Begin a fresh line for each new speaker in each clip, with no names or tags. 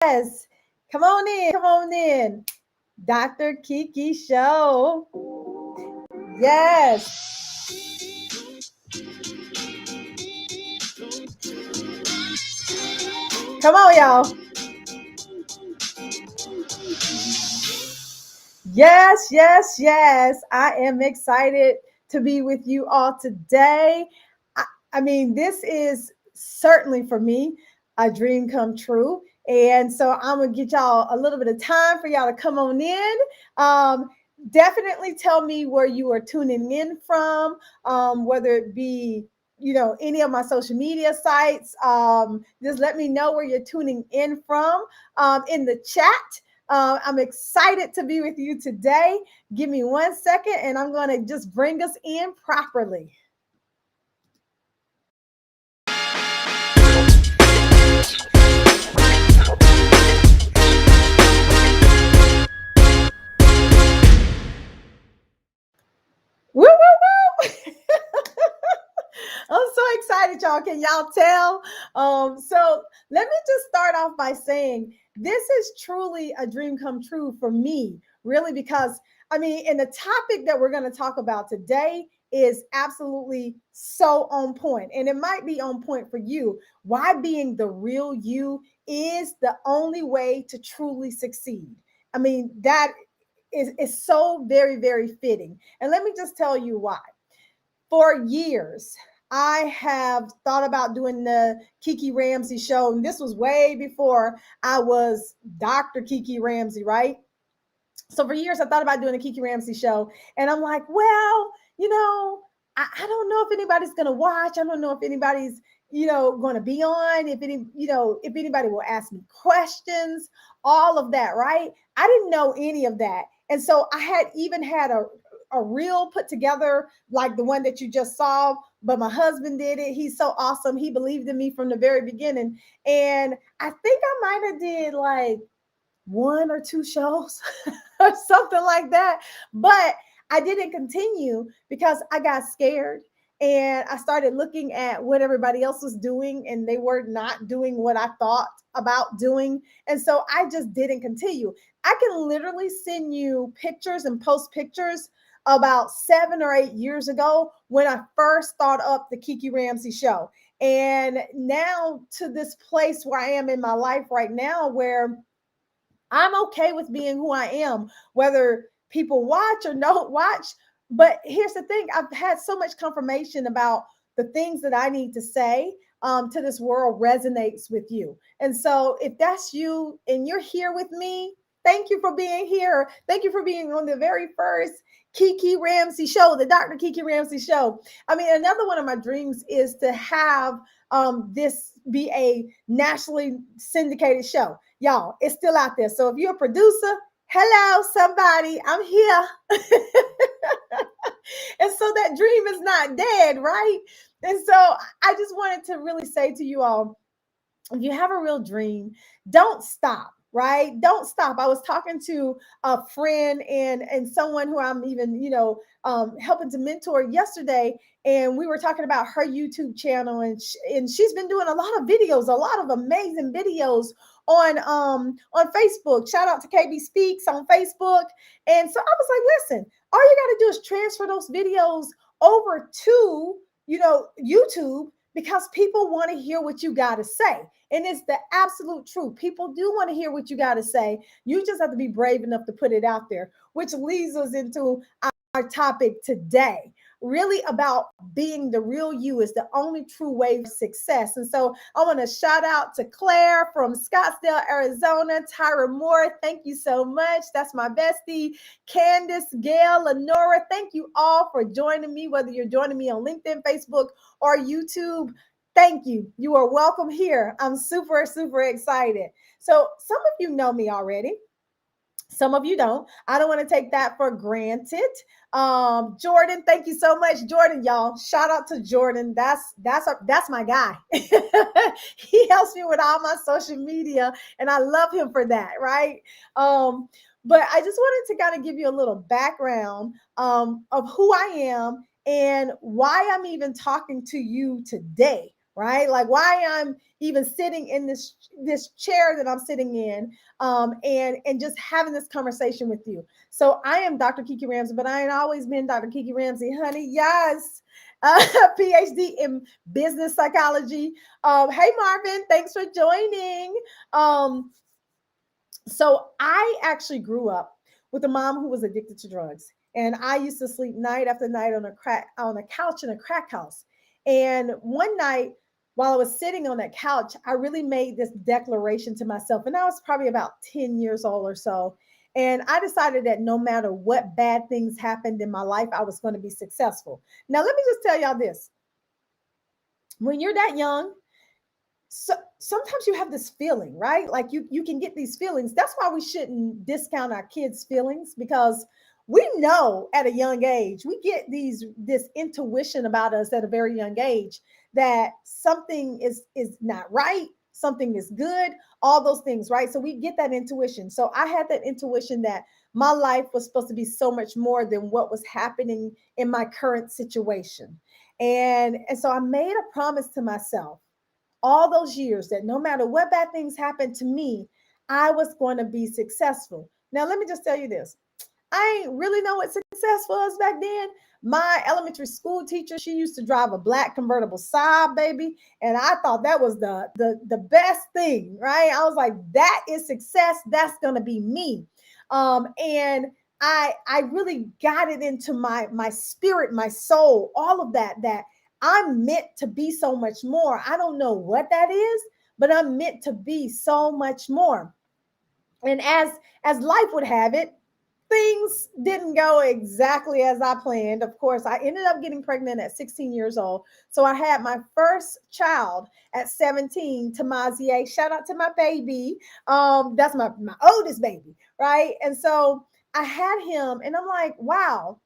Yes. Come on in. Come on in. Dr. Kiki Show. Yes. Come on, y'all. Yes, yes, yes. I am excited to be with you all today. I, I mean, this is certainly for me a dream come true. And so I'm going to get y'all a little bit of time for y'all to come on in. Um, Definitely tell me where you are tuning in from, whether it be any of my social media sites. Just let me know where you're tuning in from in the chat. I'm excited to be with you today. Give me 1 second and I'm going to just bring us in properly. Woo, woo, woo. I'm so excited, y'all. Can y'all tell? So let me just start off by saying this is truly a dream come true for me, really, because and the topic that we're going to talk about today is absolutely so on point, and it might be on point for you. Why being the real you is the only way to truly succeed. That is so very, very fitting. And let me just tell you why. For years, I have thought about doing the Kiki Ramsey show, and this was way before I was Dr. Kiki Ramsey, right? So for years, I thought about doing a Kiki Ramsey show, and I'm like, well, I don't know if anybody's going to watch. I don't know if anybody's, going to be on. If anybody will ask me questions, all of that, right? I didn't know any of that, and so I had even had a reel put together like the one that you just saw, but my husband did it. He's so awesome. He believed in me from the very beginning, and I think I might have did like one or two shows or something like that. But I didn't continue because I got scared and I started looking at what everybody else was doing and they were not doing what I thought about doing. And so I just didn't continue. I can literally send you pictures and post pictures about 7 or 8 years ago when I first started up the Kiki Ramsey show. And now to this place where I am in my life right now, where I'm okay with being who I am, whether people watch or don't watch. But here's the thing, I've had so much confirmation about the things that I need to say to this world resonates with you. And so if that's you and you're here with me, thank you for being here. Thank you for being on the very first Kiki Ramsey show, the Dr. Kiki Ramsey show. Another one of my dreams is to have this be a nationally syndicated show. Y'all, it's still out there. So if you're a producer, hello, somebody, I'm here. And so that dream is not dead, right? And so I just wanted to really say to you all, if you have a real dream, don't stop. Right? Don't stop. I was talking to a friend and someone who I'm even, helping to mentor yesterday. And we were talking about her YouTube channel, and she's been doing a lot of videos, a lot of amazing videos on Facebook. Shout out to KB Speaks on Facebook. And so I was like, listen, all you got to do is transfer those videos over to, YouTube, because people want to hear what you got to say. And it's the absolute truth. People do want to hear what you got to say. You just have to be brave enough to put it out there, which leads us into our topic today. Really about being the real you is the only true way of success. And so I want to shout out to Claire from Scottsdale, Arizona, Tyra Moore. Thank you so much. That's my bestie. Candace, Gail, Lenora. Thank you all for joining me, whether you're joining me on LinkedIn, Facebook, or YouTube. Thank you. You are welcome here. I'm super, super excited. So some of you know me already. Some of you don't. I don't want to take that for granted. Jordan, thank you so much, Jordan. Y'all, shout out to Jordan. That's my guy. He helps me with all my social media, and I love him for that. Right. But I just wanted to kind of give you a little background of who I am and why I'm even talking to you today. right? Like why I'm even sitting in this chair that I'm sitting in, and just having this conversation with you. So I am Dr. Kiki Ramsey, but I ain't always been Dr. Kiki Ramsey, honey. Yes. Uh, PhD in business psychology. Hey Marvin, thanks for joining. Um, so I actually grew up with a mom who was addicted to drugs, and I used to sleep night after night on a couch in a crack house. And one night, while I was sitting on that couch, I really made this declaration to myself, and I was probably about 10 years old or so. And I decided that no matter what bad things happened in my life, I was going to be successful. Now, let me just tell y'all this: when you're that young, so sometimes you have this feeling, right? Like you can get these feelings. That's why we shouldn't discount our kids' feelings, because we know at a young age we get this intuition about us at a very young age that something is not right, something is good, all those things, right? So we get that intuition. So I had that intuition that my life was supposed to be so much more than what was happening in my current situation. And so I made a promise to myself all those years that no matter what bad things happened to me, I was going to be successful. Now, let me just tell you this: I ain't really know what success was back then. My elementary school teacher, she used to drive a black convertible Saab, baby, and I thought that was the best thing, right? I was like, that is success. That's gonna be me. And I really got it into my spirit, my soul, all of that I'm meant to be so much more. I don't know what that is, but I'm meant to be so much more. And as life would have it, things didn't go exactly as I planned. Of course, I ended up getting pregnant at 16 years old. So I had my first child at 17, Tamazier. Shout out to my baby. That's my oldest baby, right? And so I had him, and I'm like, wow,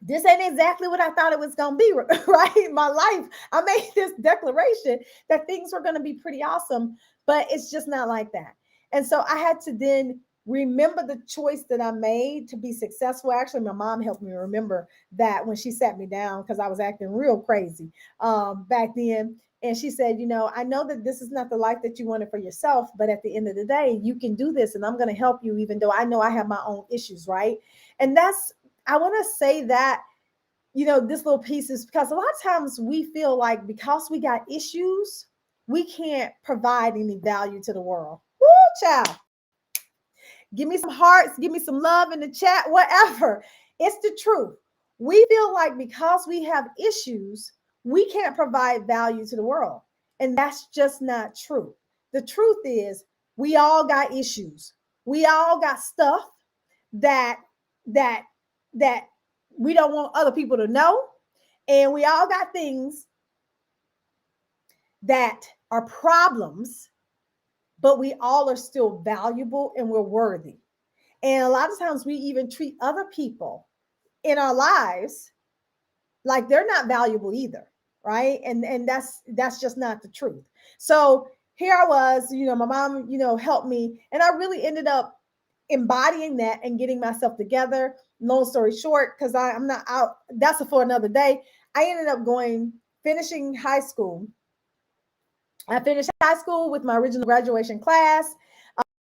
this ain't exactly what I thought it was going to be, right? My life, I made this declaration that things were going to be pretty awesome, but it's just not like that. And so I had to then remember the choice that I made to be successful. Actually, my mom helped me remember that when she sat me down, because I was acting real crazy back then. And she said, I know that this is not the life that you wanted for yourself, but at the end of the day, you can do this, and I'm going to help you, even though I know I have my own issues, right? And I want to say that, this little piece is because a lot of times we feel like because we got issues, we can't provide any value to the world. Woo, child. Give me some hearts, give me some love in the chat, whatever. It's the truth. We feel like because we have issues, we can't provide value to the world. And that's just not true. The truth is, we all got issues. We all got stuff that that that we don't want other people to know, and we all got things that are problems, but we all are still valuable and we're worthy. And a lot of times we even treat other people in our lives like they're not valuable either, right? And that's just not the truth. So here I was, my mom, helped me, and I really ended up embodying that and getting myself together. Long story short, because I'm not out, that's for another day. I ended up finishing high school. I finished high school with my original graduation class.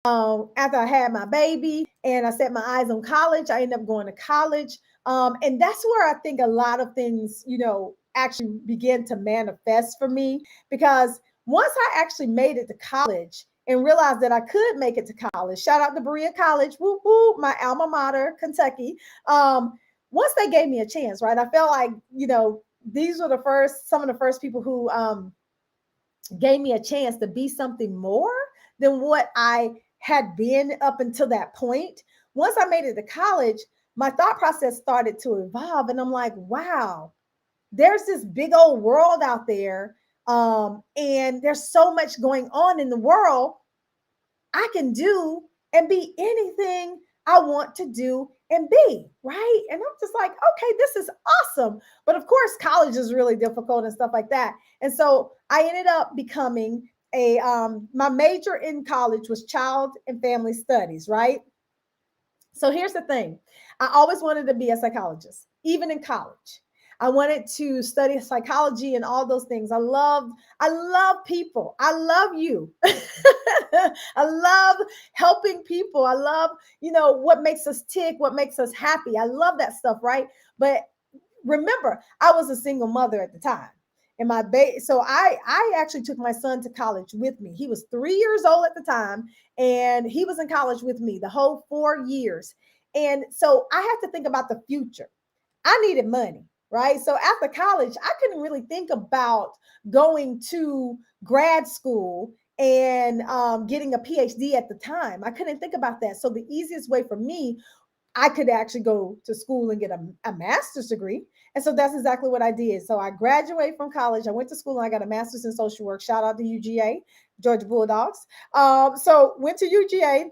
After I had my baby and I set my eyes on college, I ended up going to college. And that's where I think a lot of things, actually began to manifest for me, because once I actually made it to college and realized that I could make it to college, shout out to Berea College, woo woo, my alma mater, Kentucky. Once they gave me a chance, right, I felt like, these were some of the first people who gave me a chance to be something more than what I had been up until that point. Once I made it to college, my thought process started to evolve, and I'm like, wow, there's this big old world out there, and there's so much going on in the world. I can do and be anything I want to do and be, right? And I'm just like, okay, this is awesome. But of course, college is really difficult and stuff like that. And so I ended up becoming my major in college was child and family studies, right? So here's the thing. I always wanted to be a psychologist, even in college. I wanted to study psychology and all those things. I love people. I love you. I love helping people. I love, what makes us tick, what makes us happy. I love that stuff, right? But remember, I was a single mother at the time. And so I actually took my son to college with me. He was 3 years old at the time, and he was in college with me the whole 4 years. And so I had to think about the future. I needed money, right? So after college, I couldn't really think about going to grad school and getting a PhD at the time. I couldn't think about that. So the easiest way for me, I could actually go to school and get a master's degree. And so that's exactly what I did. So I graduated from college. I went to school and I got a master's in social work. Shout out to UGA, Georgia Bulldogs. So went to UGA,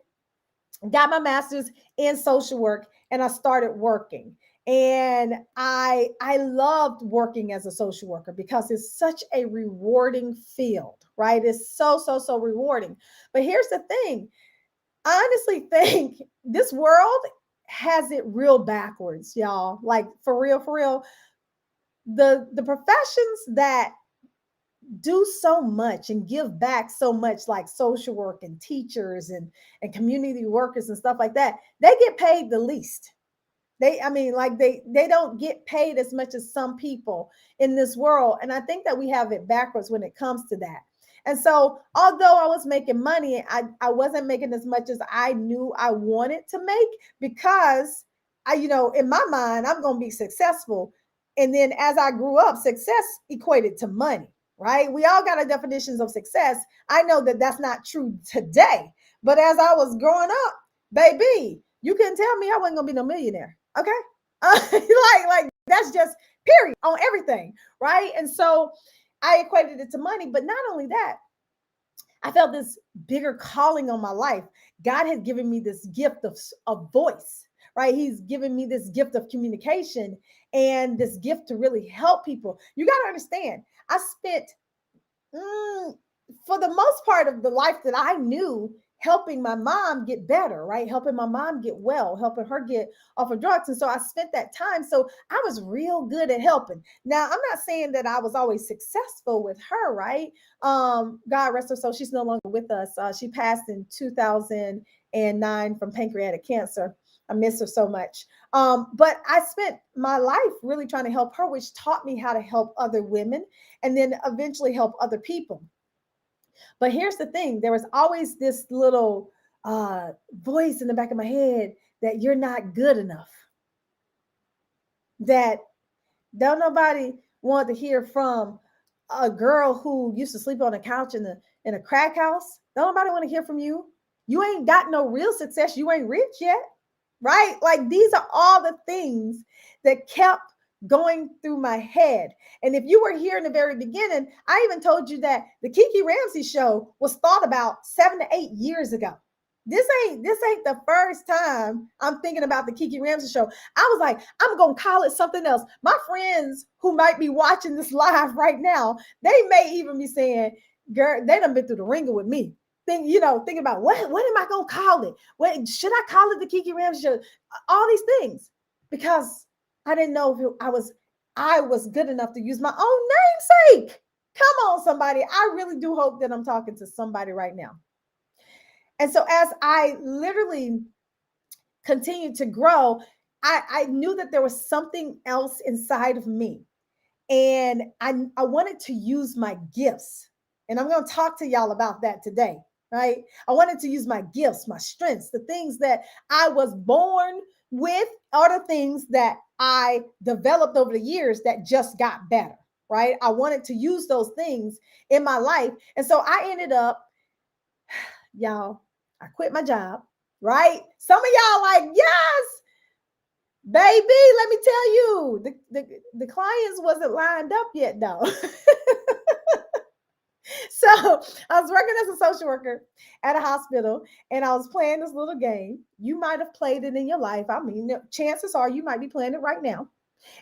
got my master's in social work, and I started working. And I loved working as a social worker because it's such a rewarding field, right? It's so rewarding. But here's the thing. I honestly think this world has it real backwards, y'all. Like for real, for real. The professions that do so much and give back so much, like social work and teachers and community workers and stuff like that, they get paid the least. They don't get paid as much as some people in this world. And I think that we have it backwards when it comes to that. And so although I was making money, I wasn't making as much as I knew I wanted to make, because in my mind, I'm going to be successful. And then as I grew up, success equated to money, right? We all got our definitions of success. I know that that's not true today. But as I was growing up, baby, you couldn't tell me I wasn't going to be no millionaire. Okay. Like that's just period on everything. Right. And so I equated it to money. But not only that, I felt this bigger calling on my life. God had given me this gift of voice, right? He's given me this gift of communication and this gift to really help people. You got to understand, I spent, for the most part of the life that I knew, helping my mom get better, right? Helping my mom get well, helping her get off of drugs. And so I spent that time. So I was real good at helping. Now, I'm not saying that I was always successful with her, right? God rest her soul. She's no longer with us. She passed in 2009 from pancreatic cancer. I miss her so much. But I spent my life really trying to help her, which taught me how to help other women and then eventually help other people. But here's the thing, there was always this little voice in the back of my head that you're not good enough, that don't nobody want to hear from a girl who used to sleep on a couch in a crack house. Don't nobody want to hear from you. You ain't got no real success. You ain't rich yet, right? Like these are all the things that kept going through my head. And if you were here in the very beginning, I even told you that the Kiki Ramsey show was thought about 7 to 8 years ago. This ain't the first time I'm thinking about the Kiki Ramsey show. I was like, I'm gonna call it something else. My friends who might be watching this live right now, they may even be saying, girl, they done been through the ringer with me. Thinking about what am I gonna call it? What should I call it? The Kiki Ramsey show? All these things, because I didn't know if I was good enough to use my own namesake. Come on, somebody. I really do hope that I'm talking to somebody right now. And so as I literally continued to grow, I knew that there was something else inside of me. And I wanted to use my gifts. And I'm going to talk to y'all about that today, right? I wanted to use my gifts, my strengths, the things that I was born with, are the things that I developed over the years that just got better, right? I wanted to use those things in my life. And so I ended up, y'all, I quit my job, right? Some of y'all like, yes, baby, let me tell you, the clients wasn't lined up yet though. So I was working as a social worker at a hospital, and I was playing this little game. You might have played it in your life. I mean, chances are you might be playing it right now.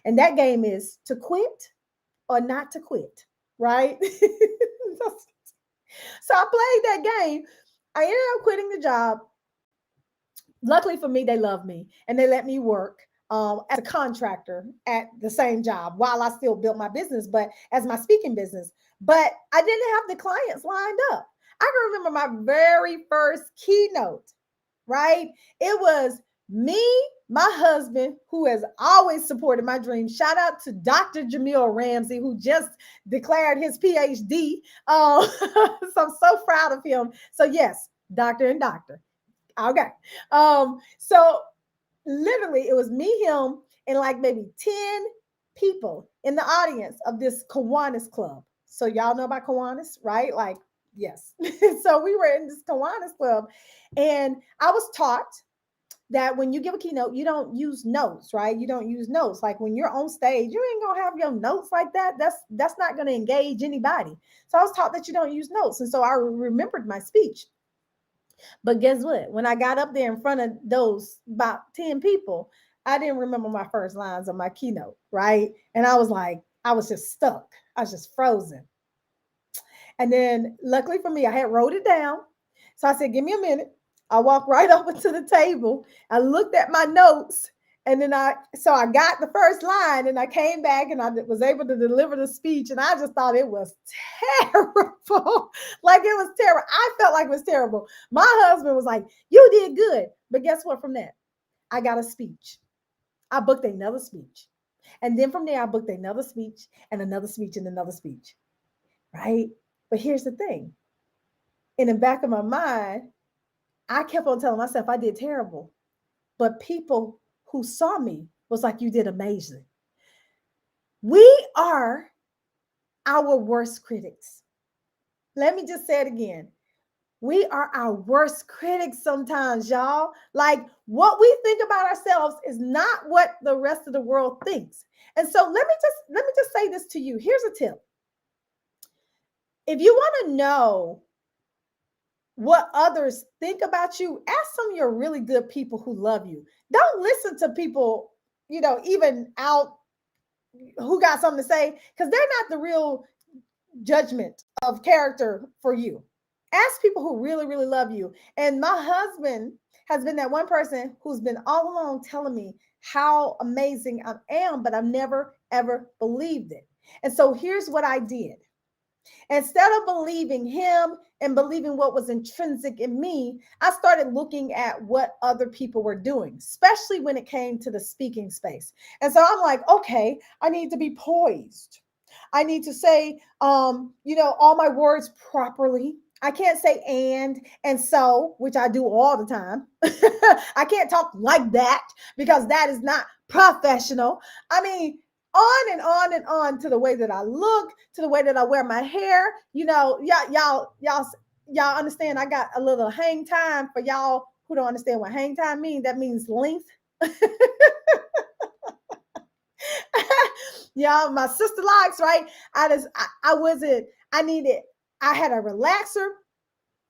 And that game is to quit or not to quit, right? So I played that game. I ended up quitting the job. Luckily for me, they loved me and they let me work. as a contractor at the same job while I still built my business, but as my speaking business. But I didn't have the clients lined up. I can remember my very first keynote, right? It was me, my husband, who has always supported my dream. Shout out to Dr. Jamil Ramsey, who just declared his PhD. So I'm so proud of him. So, yes, doctor and doctor. Okay. So literally, it was me, him, and like maybe 10 people in the audience of this Kiwanis club. So, y'all know about Kiwanis, right? Like, yes. So, we were in this Kiwanis club, and I was taught that when you give a keynote, you don't use notes, right? You don't use notes. Like when you're on stage, you ain't gonna have your notes like that. That's not gonna engage anybody. So I was taught that you don't use notes. And so I remembered my speech. But guess what? When I got up there in front of those about 10 people, I didn't remember my first lines of my keynote, right? And I was like, I was just stuck. I was just frozen. And then luckily for me, I had wrote it down. So I said, give me a minute. I walked right over to the table. I looked at my notes. And then I got the first line and I came back and I was able to deliver the speech. And I just thought it was terrible. Like it was terrible. I felt like it was terrible. My husband was like, you did good. But guess what? From that, I got a speech. I booked another speech. And then from there, I booked another speech and another speech and another speech. Right? But here's the thing. In the back of my mind, I kept on telling myself I did terrible. But people who saw me was like, you did amazing. We are our worst critics. Let me just say it again. We are our worst critics sometimes, y'all. Like what we think about ourselves is not what the rest of the world thinks. And so let me just say this to you. Here's a tip. If you want to know what others think about you, ask some of your really good people who love you. Don't listen to people, even out who got something to say, because they're not the real judgment of character for you. Ask people who really, really love you. And my husband has been that one person who's been all along telling me how amazing I am, but I've never, ever believed it. And so here's what I did. Instead of believing him and believing what was intrinsic in me, I started looking at what other people were doing, especially when it came to the speaking space. And so I'm like, okay, I need to be poised. I need to say, all my words properly. I can't say and so, which I do all the time. I can't talk like that because that is not professional. I mean, on and on and on, to the way that I look, to the way that I wear my hair. Y'all understand I got a little hang time for y'all who don't understand what hang time means. That means length. Y'all, my sister likes, right? I had a relaxer.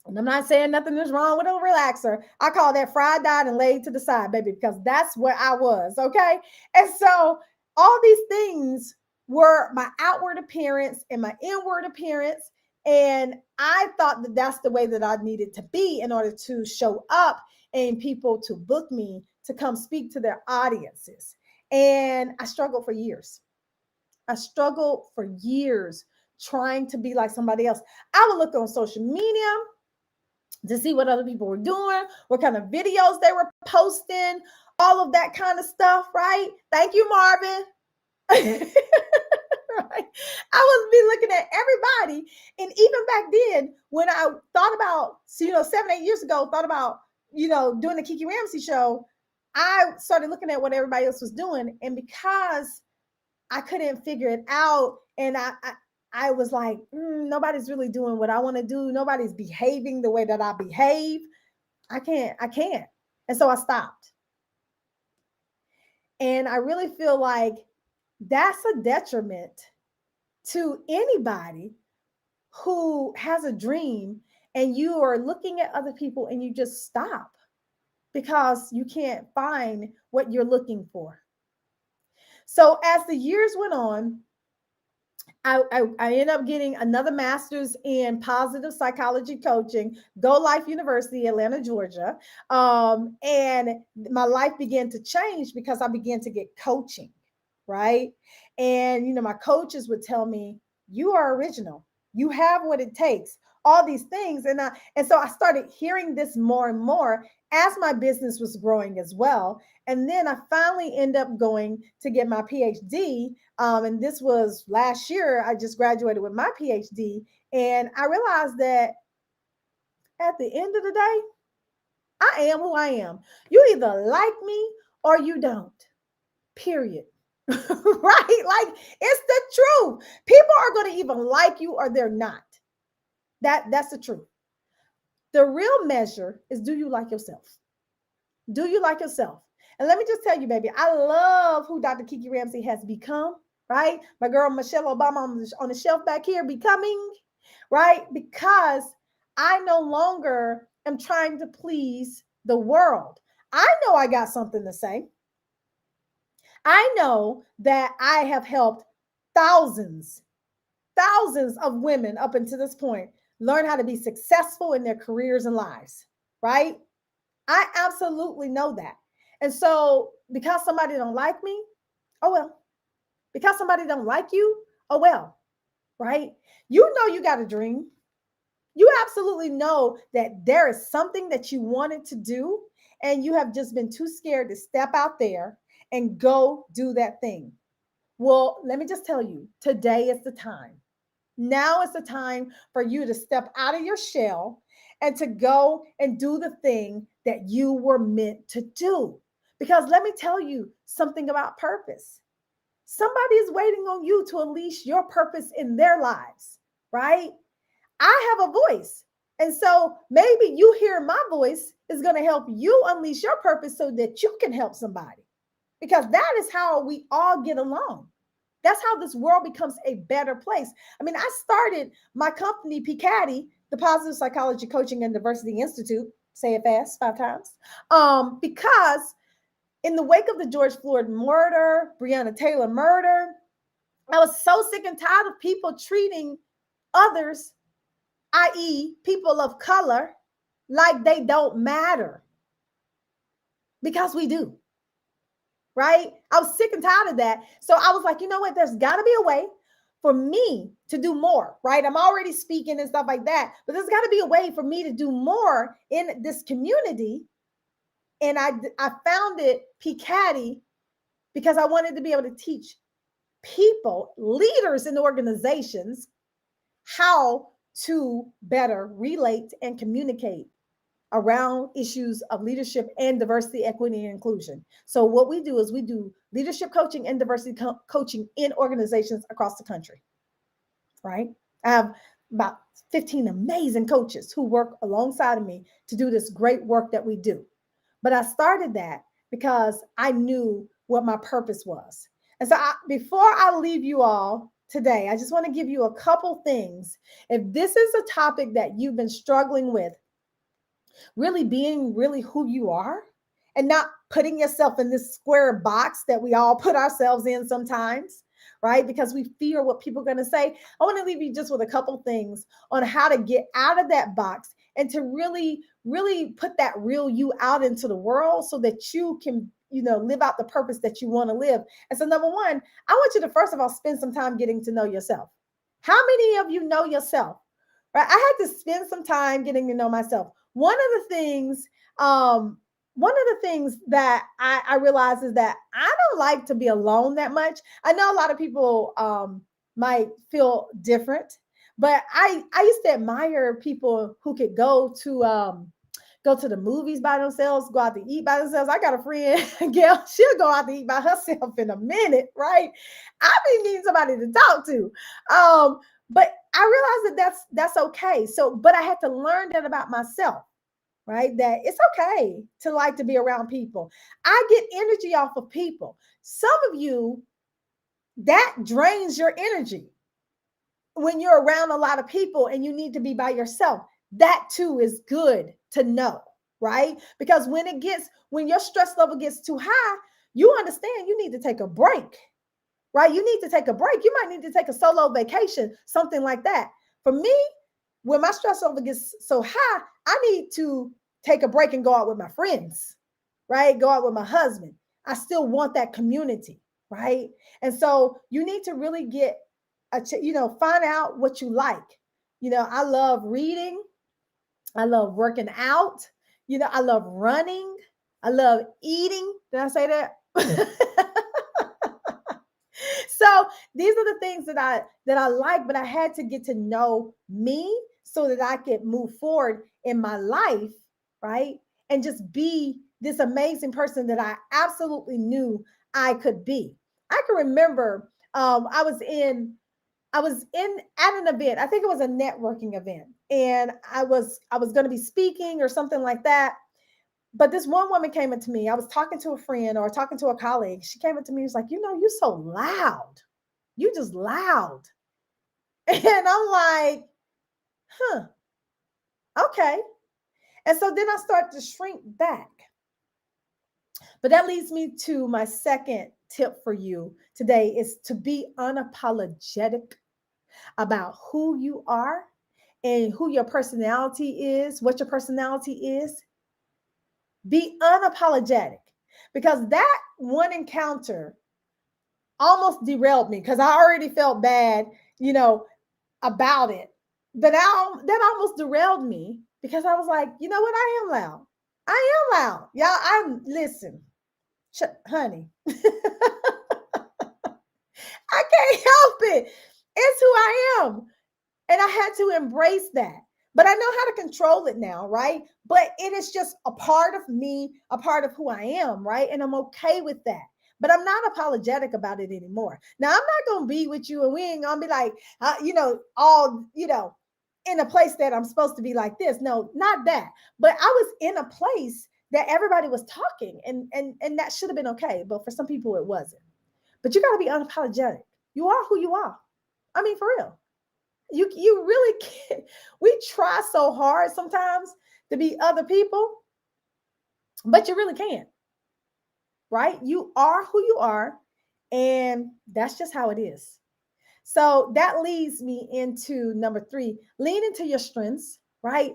And I'm not saying nothing is wrong with a relaxer. I call that fried, dyed, and laid to the side, baby, because that's where I was. Okay. And so all these things were my outward appearance and my inward appearance. And I thought that that's the way that I needed to be in order to show up and people to book me to come speak to their audiences. And I struggled for years. Trying to be like somebody else. I would look on social media to see what other people were doing, what kind of videos they were posting, all of that kind of stuff, right? Thank you, Marvin. Right? I would be looking at everybody. And even back then, when I thought about, 7, 8 years ago, doing the Kiki Ramsey show, I started looking at what everybody else was doing. And because I couldn't figure it out, and I was like, nobody's really doing what I want to do. Nobody's behaving the way that I behave. I can't. And so I stopped. And I really feel like that's a detriment to anybody who has a dream and you are looking at other people and you just stop because you can't find what you're looking for. So as the years went on, I ended up getting another master's in positive psychology coaching, Go Life University, Atlanta, Georgia. And my life began to change because I began to get coaching, right? And, my coaches would tell me, you are original. You have what it takes, all these things. And so I started hearing this more and more as my business was growing as well. And then I finally end up going to get my PhD, and this was last year. I just graduated with my PhD. And I realized that at the end of the day, I am who I am. You either like me or you don't, period. Right? Like, it's the truth. People are going to either like you or they're not. That's the truth. The real measure is, do you like yourself? Do you like yourself? And let me just tell you, baby, I love who Dr. Kiki Ramsey has become, right? My girl Michelle Obama on the shelf back here, becoming, right? Because I no longer am trying to please the world. I know I got something to say. I know that I have helped thousands, thousands of women up until this point learn how to be successful in their careers and lives, right? I absolutely know that. And so because somebody don't like me, oh well. Because somebody don't like you, oh well, right? You know you got a dream. You absolutely know that there is something that you wanted to do and you have just been too scared to step out there and go do that thing. Well, let me just tell you, today is the time. Now is the time for you to step out of your shell and to go and do the thing that you were meant to do. Because let me tell you something about purpose. Somebody is waiting on you to unleash your purpose in their lives, right? I have a voice. And so maybe you hear my voice is going to help you unleash your purpose so that you can help somebody. Because that is how we all get along. That's how this world becomes a better place. I mean, I started my company, PCADI, the Positive Psychology Coaching and Diversity Institute, say it fast 5 times, because in the wake of the George Floyd murder, Breonna Taylor murder, I was so sick and tired of people treating others, i.e., people of color, like they don't matter, because we do. Right? I was sick and tired of that. So I was like, you know what? There's got to be a way for me to do more, right? I'm already speaking and stuff like that, but there's got to be a way for me to do more in this community. And I founded PCADI because I wanted to be able to teach people, leaders in organizations, how to better relate and communicate around issues of leadership and diversity, equity, and inclusion. So what we do is we do leadership coaching and diversity coaching in organizations across the country, right? I have about 15 amazing coaches who work alongside of me to do this great work that we do. But I started that because I knew what my purpose was. And so before I leave you all today, I just want to give you a couple things. If this is a topic that you've been struggling with, really being really who you are and not putting yourself in this square box that we all put ourselves in sometimes, right? Because we fear what people are going to say. I want to leave you just with a couple things on how to get out of that box and to really, really put that real you out into the world so that you can, live out the purpose that you want to live. And so number one, I want you to first of all spend some time getting to know yourself. How many of you know yourself? Right? I had to spend some time getting to know myself. One of the things, that I realized is that I don't like to be alone that much. I know a lot of people might feel different, but I used to admire people who could go to the movies by themselves, go out to eat by themselves. I got a friend, Gail, she'll go out to eat by herself in a minute, right? I be needing somebody to talk to. But I realized that that's okay. So, but I had to learn that about myself, right? That it's okay to like to be around people. I get energy off of people. Some of you, that drains your energy when you're around a lot of people and you need to be by yourself. That too is good to know, right? Because when your stress level gets too high, you understand you need to take a break, right? You need to take a break. You might need to take a solo vacation, something like that. For me, when my stress level gets so high, I need to take a break and go out with my friends, right? Go out with my husband. I still want that community, right? And so you need to really get find out what you like. I love reading. I love working out. I love running. I love eating. Did I say that? So these are the things that I like, but I had to get to know me so that I could move forward in my life, right? And just be this amazing person that I absolutely knew I could be. I can remember I was in at an event. I think it was a networking event, and I was going to be speaking or something like that. But this one woman came up to me. I was talking to a friend or talking to a colleague. She came up to me and was like, you're so loud. You just loud. And I'm like, huh, okay. And so then I start to shrink back. But that leads me to my second tip for you today is to be unapologetic about who you are and who your personality is, what your personality is. Be unapologetic because that one encounter almost derailed me because I already felt bad, you know, about it. But that almost derailed me because I was like, you know what? I am loud. I am loud. Y'all, listen, honey, I can't help it. It's who I am. And I had to embrace that. But I know how to control it now, right? But it is just a part of me, a part of who I am, right? And I'm okay with that. But I'm not apologetic about it anymore. Now, I'm not going to be with you and we ain't going to be like, in a place that I'm supposed to be like this. No, not that. But I was in a place that everybody was talking and that should have been okay. But for some people, it wasn't. But you got to be unapologetic. You are who you are. I mean, for real. You really can't. We try so hard sometimes to be other people, but you really can't, right? You are who you are, and that's just how it is. So that leads me into number 3, lean into your strengths, right?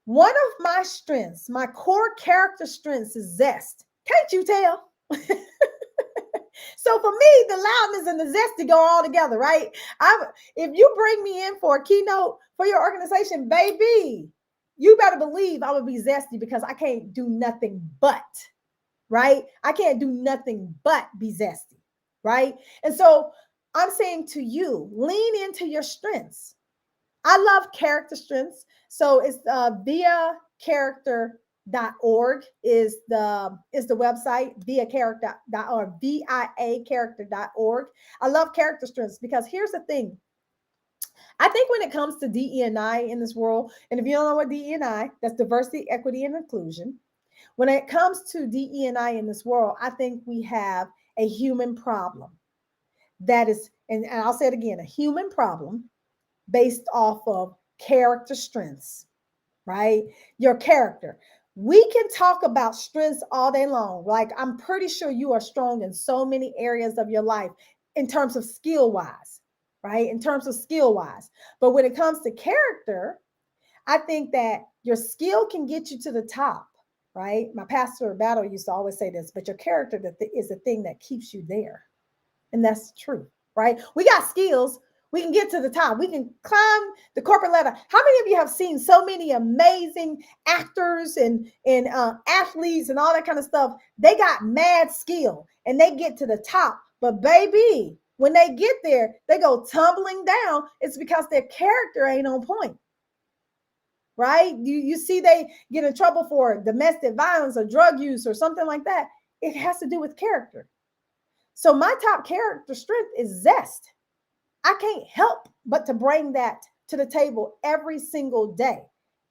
One of my strengths, my core character strengths is zest. Can't you tell? So for me, the loudness and the zesty go all together, right? If you bring me in for a keynote for your organization, baby, you better believe I would be zesty because I can't do nothing but, right? I can't do nothing but be zesty, right? And so I'm saying to you, lean into your strengths. I love character strengths. So it's via character.org is the website via character or VIA character.org. I love character strengths because here's the thing. I think when it comes to DE&I in this world, and if you don't know what DE&I, that's diversity, equity, and inclusion. When it comes to DE&I in this world, I think we have a human problem that is, and I'll say it again, a human problem based off of character strengths, right? Your character. We can talk about strengths all day long. Like, I'm pretty sure you are strong in so many areas of your life in terms of skill wise, right? In terms of skill wise. But when it comes to character, I think that your skill can get you to the top, right? My pastor Battle used to always say this, but your character is the thing that keeps you there. And that's true, right? We got skills. We can get to the top. We can climb the corporate ladder. How many of you have seen so many amazing actors and athletes and all that kind of stuff? They got mad skill and they get to the top. But baby, when they get there, they go tumbling down. It's because their character ain't on point, right? You see they get in trouble for domestic violence or drug use or something like that. It has to do with character. So my top character strength is zest. I can't help but to bring that to the table every single day.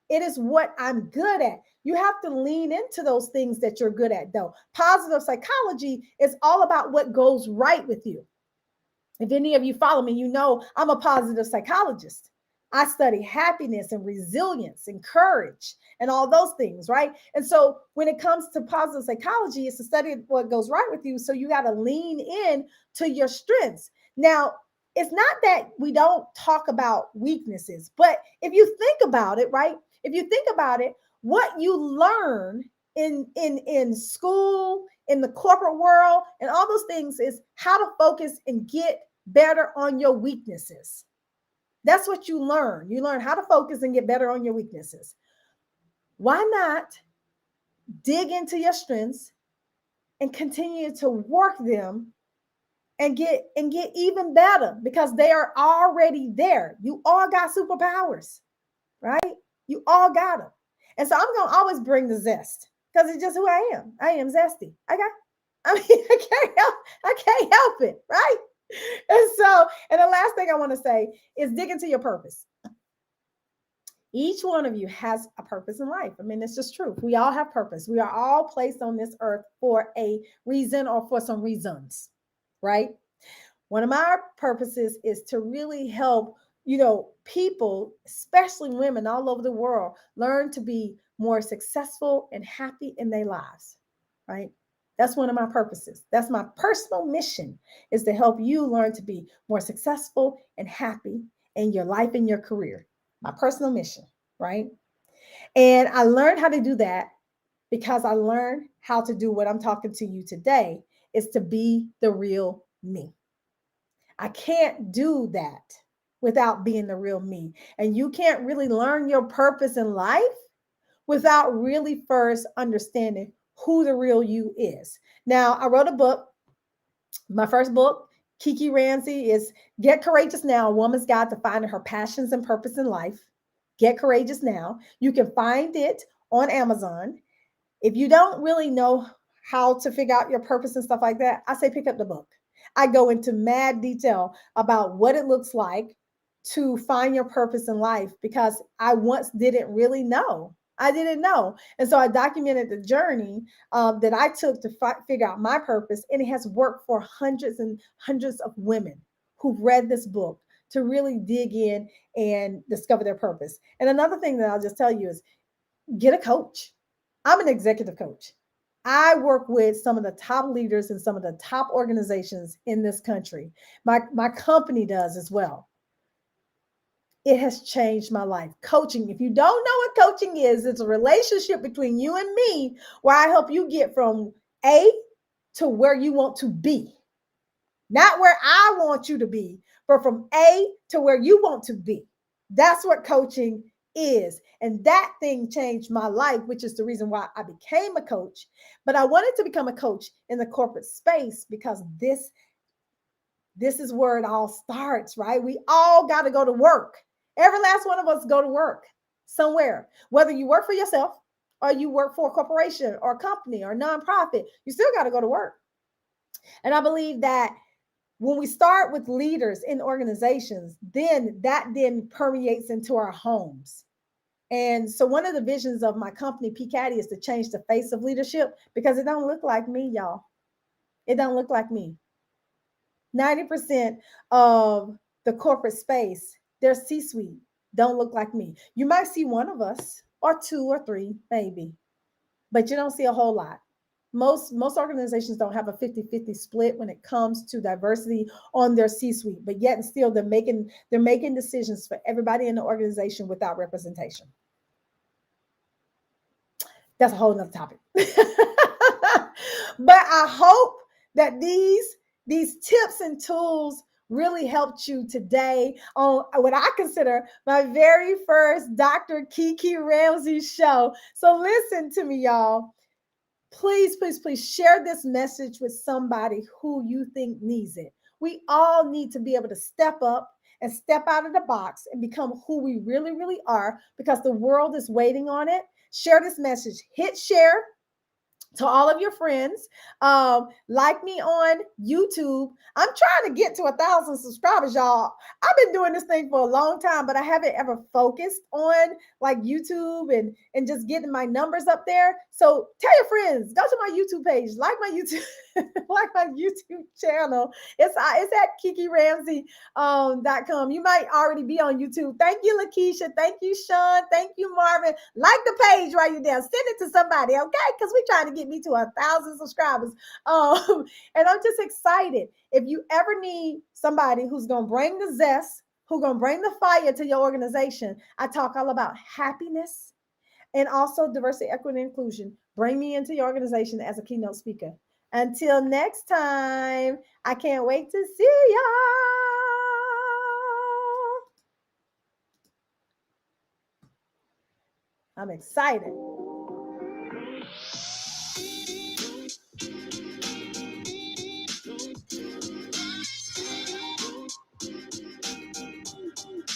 It is what I'm good at. You have to lean into those things that you're good at, though. Positive psychology is all about what goes right with you. If any of you follow me, you know I'm a positive psychologist. I study happiness and resilience and courage and all those things, right? And so when it comes to positive psychology, it's to study what goes right with you. So you got to lean in to your strengths. Now, it's not that we don't talk about weaknesses, but if you think about it, right? If you think about it, what you learn in school, in the corporate world, and all those things is how to focus and get better on your weaknesses. That's what you learn. You learn how to focus and get better on your weaknesses. Why not dig into your strengths and continue to work them and get even better because they are already there. You all got superpowers, right? You all got them. And so I'm gonna always bring the zest because it's just who I am. I am zesty. Okay. I mean, I can't help it, right? And so, and the last thing I want to say is dig into your purpose. Each one of you has a purpose in life. I mean, it's just true. We all have purpose. We are all placed on this earth for a reason or for some reasons, right? One of my purposes is to really help, people, especially women all over the world, learn to be more successful and happy in their lives, right? That's one of my purposes. That's my personal mission, is to help you learn to be more successful and happy in your life and your career. My personal mission, right? And I learned how to do that because I learned how to do what I'm talking to you today, is to be the real me. I can't do that without being the real me. And you can't really learn your purpose in life without really first understanding who the real you is. Now, I wrote a book. My first book, Kiki Ramsey, is Get Courageous Now, A Woman's Guide to Finding Her Passions and Purpose in Life. Get Courageous Now. You can find it on Amazon. If you don't really know how to figure out your purpose and stuff like that, I say pick up the book. I go into mad detail about what it looks like to find your purpose in life because I once didn't really know. I didn't know. And so I documented the journey that I took to figure out my purpose. And it has worked for hundreds and hundreds of women who've read this book to really dig in and discover their purpose. And another thing that I'll just tell you is get a coach. I'm an executive coach. I work with some of the top leaders in some of the top organizations in this country. My company does as well. It has changed my life. Coaching, if you don't know what coaching is, it's a relationship between you and me where I help you get from A to where you want to be. Not where I want you to be, but from A to where you want to be. That's what coaching is. And that thing changed my life, which is the reason why I became a coach. But I wanted to become a coach in the corporate space because this is where it all starts, right? We all got to go to work. Every last one of us go to work somewhere, whether you work for yourself or you work for a corporation or a company or a nonprofit, you still got to go to work. And I believe that when we start with leaders in organizations, then that then permeates into our homes. And so one of the visions of my company, PCADDY, is to change the face of leadership because it don't look like me, y'all. It don't look like me. 90% of the corporate space, their C-suite, don't look like me. You might see one of us or two or three, maybe, but you don't see a whole lot. Most organizations don't have a 50-50 split when it comes to diversity on their C-suite, but yet and still they're making decisions for everybody in the organization without representation. That's a whole nother topic. But I hope that these tips and tools really helped you today on what I consider my very first Dr. Kiki Ramsey show. So listen to me, y'all. Please, please, please share this message with somebody who you think needs it. We all need to be able to step up and step out of the box and become who we really, really are because the world is waiting on it. Share this message. Hit share To all of your friends. Like me on YouTube. I'm trying to get to 1,000 subscribers, y'all. I've been doing this thing for a long time, but I haven't ever focused on like YouTube and just getting my numbers up there. So tell your friends, go to my YouTube page, like my YouTube, like my YouTube channel. It's at Kiki Ramsey .com. You might already be on YouTube. Thank you, Lakeisha. Thank you, Sean. Thank you, Marvin. Like the page right there. Send it to somebody, okay? Because we're trying to get me to 1,000 subscribers. And I'm just excited. If you ever need somebody who's gonna bring the zest, who's gonna bring the fire to your organization, I talk all about happiness and also diversity, equity, and inclusion. Bring me into your organization as a keynote speaker. Until next time, I can't wait to see y'all. I'm excited.